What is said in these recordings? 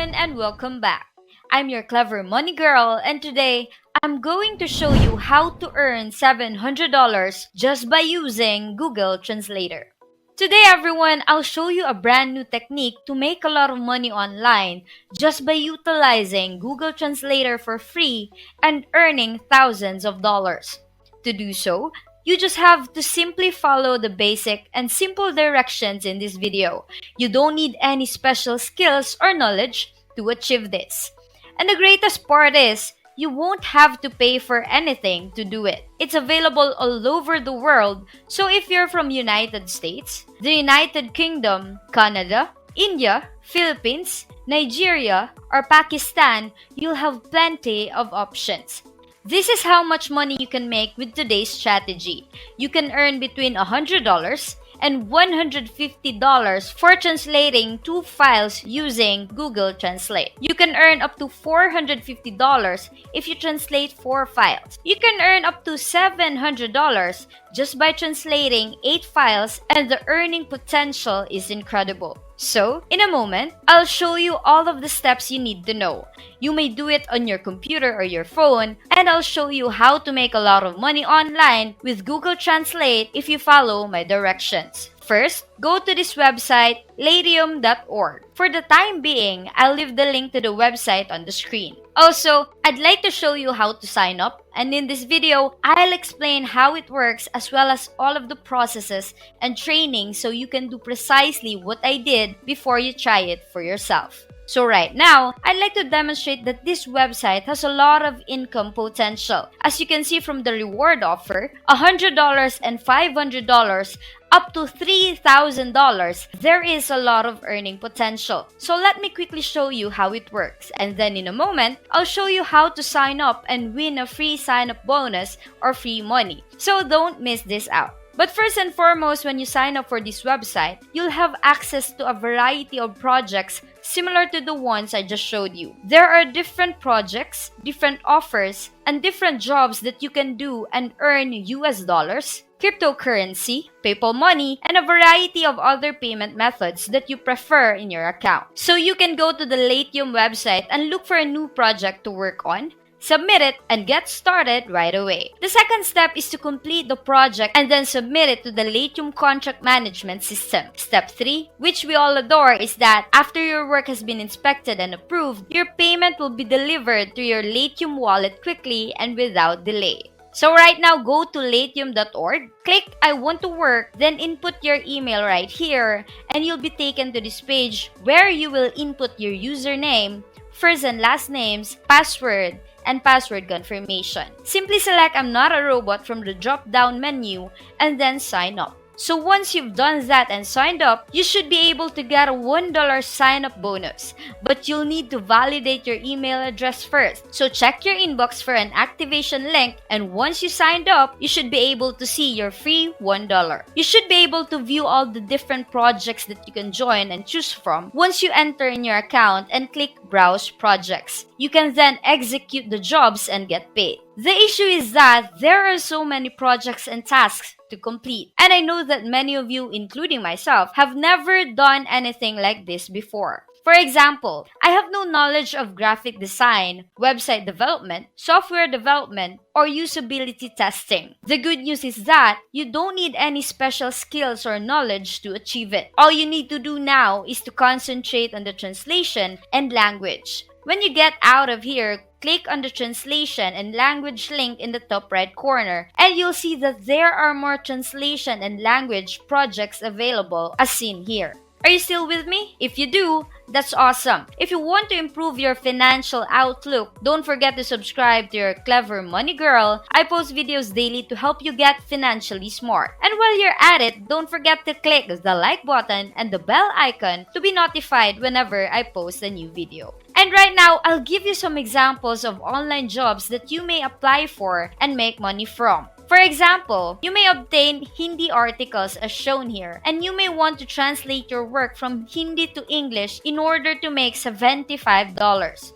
everyone and welcome back. I'm your clever money girl and today I'm going to show you how to earn $700 just by using Google Translator. Today everyone, I'll show you a brand new technique to make a lot of money online just by utilizing Google Translator for free and earning thousands of dollars. To do so, you just have to simply follow the basic and simple directions in this video. You don't need any special skills or knowledge to achieve this. And the greatest part is, you won't have to pay for anything to do it. It's available all over the world, so if you're from United States, the United Kingdom, Canada, India, Philippines, Nigeria, or Pakistan, you'll have plenty of options. This is how much money you can make with today's strategy. You can earn between $100 and $150 for translating 2 files using Google Translate. You can earn up to $450 if you translate 4 files. You can earn up to $700 just by translating 8 files, and the earning potential is incredible. So, in a moment, I'll show you all of the steps you need to know. You may do it on your computer or your phone, and I'll show you how to make a lot of money online with Google Translate if you follow my directions. First, go to this website, latium.org. For the time being, I'll leave the link to the website on the screen. Also, I'd like to show you how to sign up, and in this video, I'll explain how it works as well as all of the processes and training so you can do precisely what I did before you try it for yourself. So right now, I'd like to demonstrate that this website has a lot of income potential. As you can see from the reward offer, $100 and $500 up to $3,000, there is a lot of earning potential. So let me quickly show you how it works, and then in a moment, I'll show you how to sign up and win a free sign-up bonus or free money. So don't miss this out. But first and foremost, when you sign up for this website, you'll have access to a variety of projects similar to the ones I just showed you. There are different projects, different offers, and different jobs that you can do and earn US dollars, cryptocurrency, PayPal money, and a variety of other payment methods that you prefer in your account. So you can go to the Latium website and look for a new project to work on, submit it, and get started right away. The second step is to complete the project and then submit it to the Latium contract management system. Step 3, which we all adore, is that after your work has been inspected and approved, your payment will be delivered to your Latium wallet quickly and without delay. So right now, go to latium.org, click I want to work, then input your email right here, and you'll be taken to this page where you will input your username, first and last names, password, and password confirmation. Simply select I'm not a robot from the drop-down menu and then sign up. So once you've done that and signed up, you should be able to get a $1 sign-up bonus. But you'll need to validate your email address first. So check your inbox for an activation link, and once you signed up, you should be able to see your free $1. You should be able to view all the different projects that you can join and choose from once you enter in your account and click Browse Projects. You can then execute the jobs and get paid. The issue is that there are so many projects and tasks to complete. And I know that many of you, including myself, have never done anything like this before. For example, I have no knowledge of graphic design, website development, software development, or usability testing. The good news is that you don't need any special skills or knowledge to achieve it. All you need to do now is to concentrate on the translation and language. When you get out of here, click on the translation and language link in the top right corner, and you'll see that there are more translation and language projects available as seen here. Are you still with me? If you do, that's awesome. If you want to improve your financial outlook, don't forget to subscribe to your Clever Money Girl. I post videos daily to help you get financially smart. And while you're at it, don't forget to click the like button and the bell icon to be notified whenever I post a new video. And right now, I'll give you some examples of online jobs that you may apply for and make money from. For example, you may obtain Hindi articles as shown here, and you may want to translate your work from Hindi to English in order to make $75.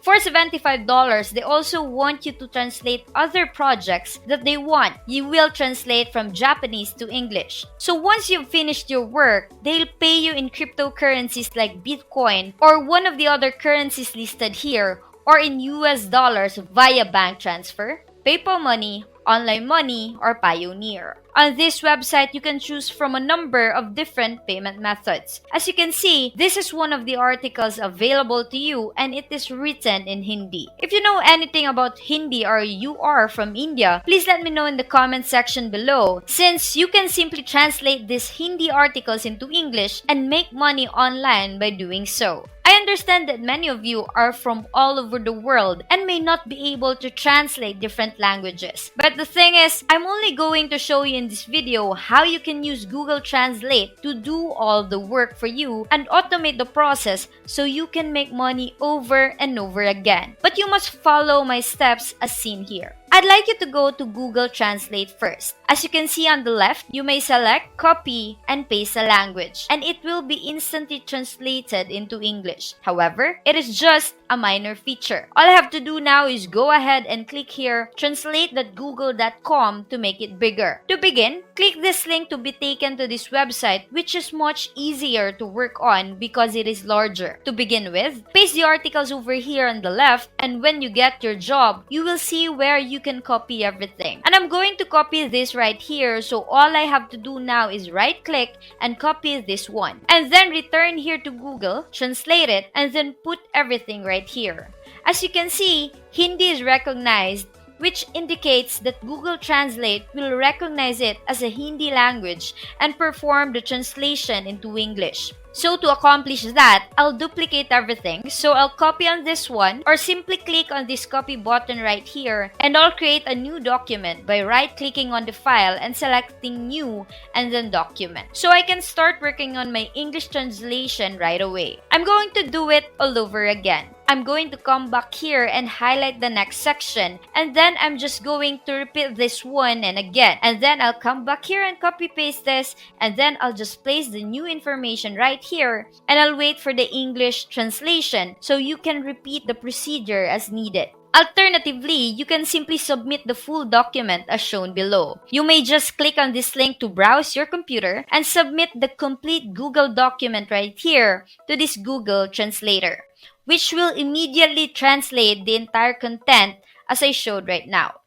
For $75, they also want you to translate other projects that they want. You will translate from Japanese to English. So once you've finished your work, they'll pay you in cryptocurrencies like Bitcoin or one of the other currencies listed here, or in US dollars via bank transfer, PayPal Money, online money, or Payoneer. On this website, you can choose from a number of different payment methods. As you can see, this is one of the articles available to you, and it is written in Hindi. If you know anything about Hindi or you are from India, please let me know in the comment section below, since you can simply translate these Hindi articles into English and make money online by doing so. I understand that many of you are from all over the world and may not be able to translate different languages. But the thing is, I'm only going to show you in this video how you can use Google Translate to do all the work for you and automate the process so you can make money over and over again. But you must follow my steps as seen here. I'd like you to go to Google Translate first. As you can see on the left, you may select copy and paste a language, and it will be instantly translated into English. However, it is just a minor feature. All I have to do now is go ahead and click here, translate.google.com to make it bigger. To begin, click this link to be taken to this website, which is much easier to work on because it is larger. To begin with, paste the articles over here on the left, and when you get your job, you will see where you can copy everything. And I'm going to copy this right here, so all I have to do now is right click and copy this one. And then return here to Google, translate it, and then put everything right here. As you can see, Hindi is recognized, which indicates that Google Translate will recognize it as a Hindi language and perform the translation into English. So to accomplish that, I'll duplicate everything. So I'll copy on this one, or simply click on this copy button right here, and I'll create a new document by right-clicking on the file and selecting New and then Document. So I can start working on my English translation right away. I'm going to do it all over again. I'm going to come back here and highlight the next section, and then I'm just going to repeat this one and again, and then I'll come back here and copy paste this, and then I'll just place the new information right here, and I'll wait for the English translation so you can repeat the procedure as needed. Alternatively, you can simply submit the full document as shown below. You may just click on this link to browse your computer and submit the complete Google document right here to this Google Translator, which will immediately translate the entire content as I showed right now.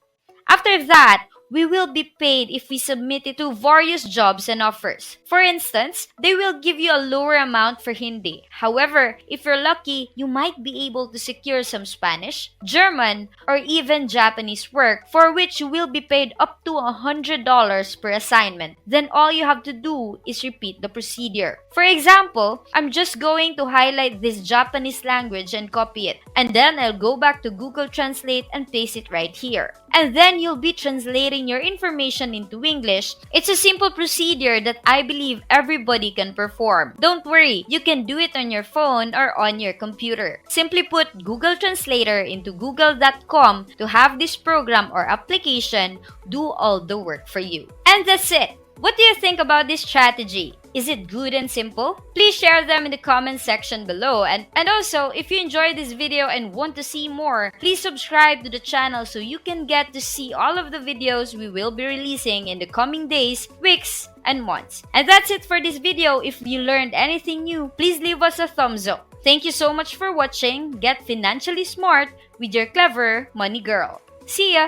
After that, we will be paid if we submit it to various jobs and offers. For instance, they will give you a lower amount for Hindi. However, if you're lucky, you might be able to secure some Spanish, German, or even Japanese work, for which you will be paid up to $100 per assignment. Then all you have to do is repeat the procedure. For example, I'm just going to highlight this Japanese language and copy it. And then I'll go back to Google Translate and paste it right here. And then you'll be translating your information into English. It's a simple procedure that I believe everybody can perform. Don't worry, you can do it on your phone or on your computer. Simply put Google Translator into google.com to have this program or application do all the work for you. And that's it. What do you think about this strategy? Is it good and simple? Please share them in the comment section below. And also, if you enjoyed this video and want to see more, please subscribe to the channel so you can get to see all of the videos we will be releasing in the coming days, weeks, and months. And that's it for this video. If you learned anything new, please leave us a thumbs up. Thank you so much for watching. Get financially smart with your clever money girl. See ya!